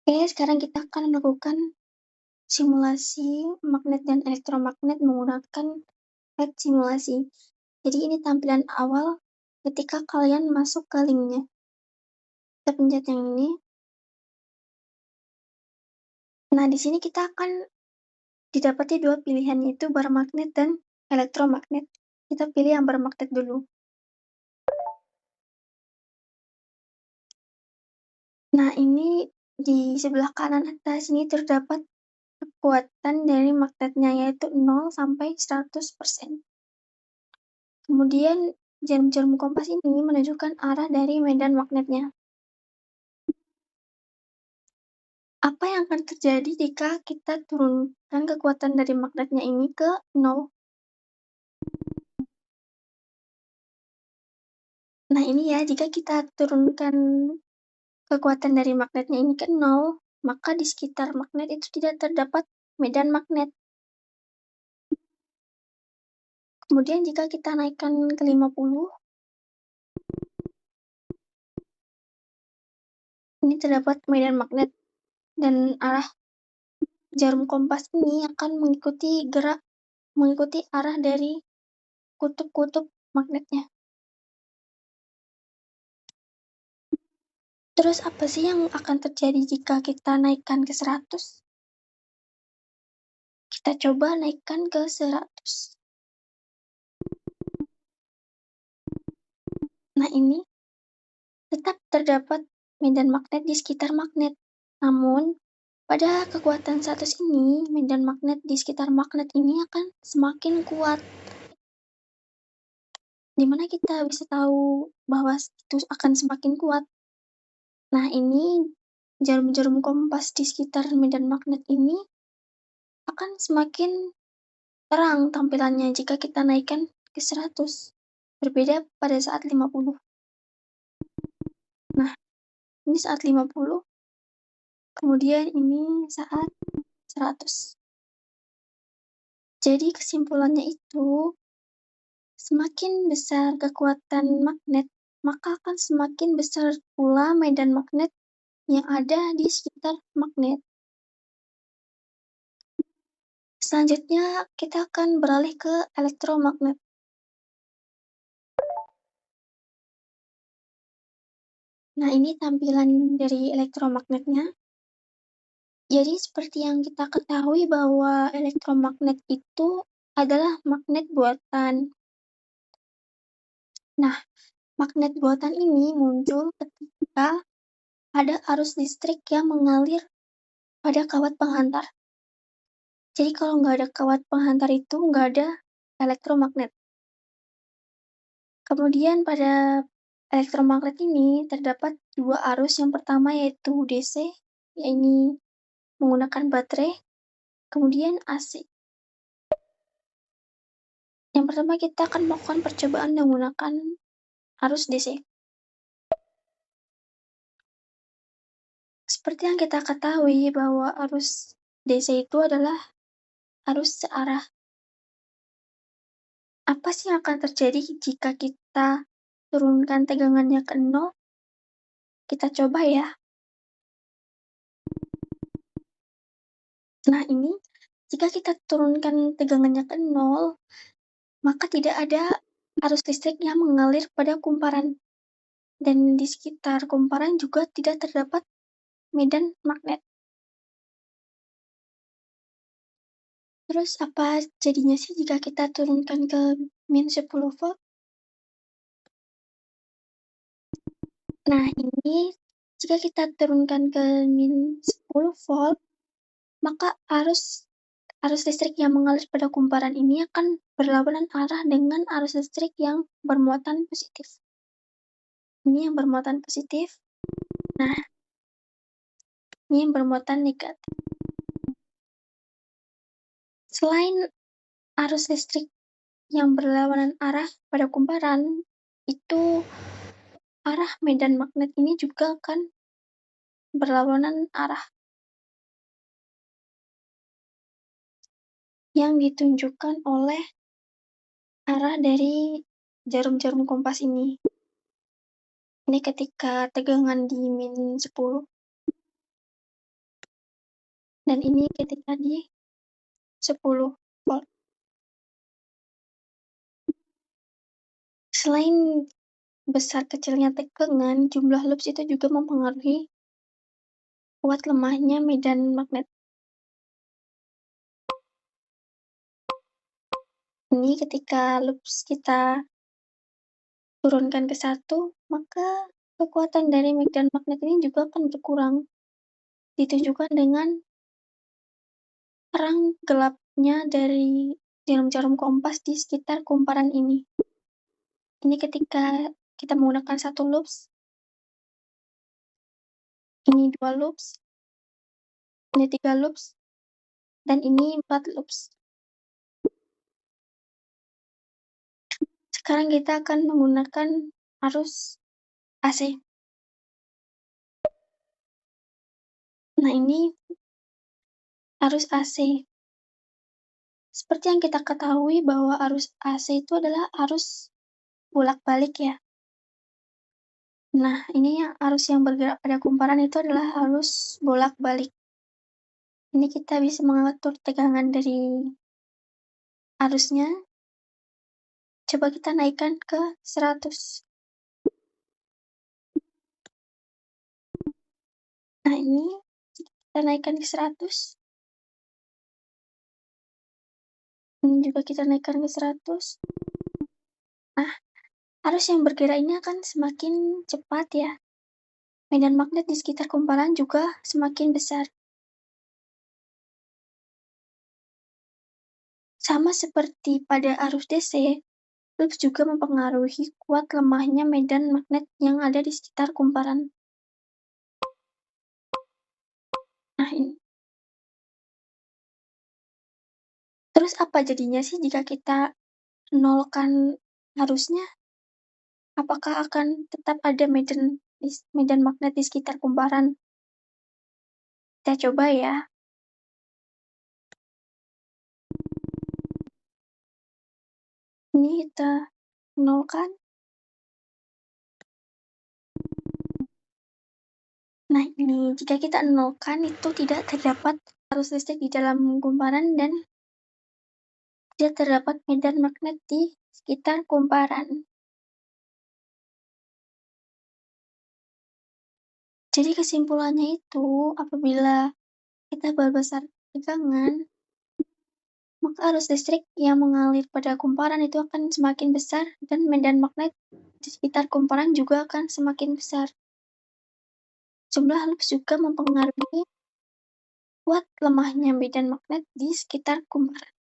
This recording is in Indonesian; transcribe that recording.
Oke, sekarang kita akan melakukan simulasi magnet dan elektromagnet menggunakan web simulasi. Jadi ini tampilan awal ketika kalian masuk ke linknya. Kita pencet yang ini. Nah, di sini kita akan didapati dua pilihan, yaitu bermagnet dan elektromagnet. Kita pilih yang bermagnet dulu. Nah, ini di sebelah kanan atas ini terdapat kekuatan dari magnetnya, yaitu 0 sampai 100%. Kemudian jarum-jarum kompas ini menunjukkan arah dari medan magnetnya. Apa yang akan terjadi jika kita turunkan kekuatan dari magnetnya ini ke 0? Nah ini ya, jika kita turunkan kekuatan dari magnetnya ini ke 0, maka di sekitar magnet itu tidak terdapat medan magnet. Kemudian jika kita naikkan ke 50, ini terdapat medan magnet dan arah jarum kompas ini akan mengikuti arah dari kutub-kutub magnetnya. Terus apa sih yang akan terjadi jika kita naikkan ke 100? Kita coba naikkan ke 100. Nah ini tetap terdapat medan magnet di sekitar magnet. Namun, pada kekuatan 100 ini, medan magnet di sekitar magnet ini akan semakin kuat. Dimana kita bisa tahu bahwa itu akan semakin kuat? Nah ini jarum-jarum kompas di sekitar medan magnet ini akan semakin terang tampilannya jika kita naikkan ke 100. Berbeda pada saat 50. Nah, ini saat 50, kemudian ini saat 100. Jadi kesimpulannya itu, semakin besar kekuatan magnet, maka akan semakin besar pula medan magnet yang ada di sekitar magnet. Selanjutnya, kita akan beralih ke elektromagnet. Nah, ini tampilan dari elektromagnetnya. Jadi seperti yang kita ketahui bahwa elektromagnet itu adalah magnet buatan. Nah, magnet buatan ini muncul ketika ada arus listrik yang mengalir pada kawat penghantar. Jadi kalau nggak ada kawat penghantar itu nggak ada elektromagnet. Kemudian pada elektromagnet ini terdapat dua arus. Yang pertama yaitu DC, yaitu menggunakan baterai, kemudian AC. Yang pertama kita akan melakukan percobaan menggunakan arus DC. Seperti yang kita ketahui bahwa arus DC itu adalah arus searah. Apa sih yang akan terjadi jika kita turunkan tegangannya ke 0? Kita coba ya. Nah ini, jika kita turunkan tegangannya ke 0, maka tidak ada arus listrik yang mengalir pada kumparan. Dan di sekitar kumparan juga tidak terdapat medan magnet. Terus apa jadinya sih jika kita turunkan ke min 10 volt? Nah ini, jika kita turunkan ke min 10 volt, maka arus listrik yang mengalir pada kumparan ini akan berlawanan arah dengan arus listrik yang bermuatan positif. Ini yang bermuatan positif. Nah, ini yang bermuatan negatif. Selain arus listrik yang berlawanan arah pada kumparan, itu arah medan magnet ini juga akan berlawanan arah, yang ditunjukkan oleh arah dari jarum-jarum kompas ini. Ini ketika tegangan di min 10. dan ini ketika di 10 volt. Selain besar kecilnya tegangan, jumlah loops itu juga mempengaruhi kuat lemahnya medan magnet. Ini ketika loops kita turunkan ke 1, maka kekuatan dari medan magnet ini juga akan berkurang. Ditujukan dengan terang gelapnya dari jarum-jarum kompas di sekitar kumparan ini. Ini ketika kita menggunakan 1 loops, ini 2 loops, ini 3 loops, dan ini 4 loops. Sekarang kita akan menggunakan arus AC. Nah, ini arus AC. Seperti yang kita ketahui bahwa arus AC itu adalah arus bolak-balik ya. Nah, ini arus yang bergerak pada kumparan itu adalah arus bolak-balik. Ini kita bisa mengatur tegangan dari arusnya. Coba kita naikkan ke 100. Nah, ini kita naikkan ke 100. Ini juga kita naikkan ke 100. Nah, arus yang bergerak ini akan semakin cepat ya. Medan magnet di sekitar kumparan juga semakin besar. Sama seperti pada arus DC, loops juga mempengaruhi kuat lemahnya medan magnet yang ada di sekitar kumparan. Nah, ini. Terus apa jadinya sih jika kita nolkan arusnya? Apakah akan tetap ada medan magnet di sekitar kumparan? Kita coba ya. Ini kita nolkan. Nah, ini jika kita nolkan itu tidak terdapat arus listrik di dalam kumparan dan tidak terdapat medan magnet di sekitar kumparan. Jadi kesimpulannya itu, apabila kita berbesar tegangan, maka arus listrik yang mengalir pada kumparan itu akan semakin besar dan medan magnet di sekitar kumparan juga akan semakin besar. Jumlah loops juga mempengaruhi kuat lemahnya medan magnet di sekitar kumparan.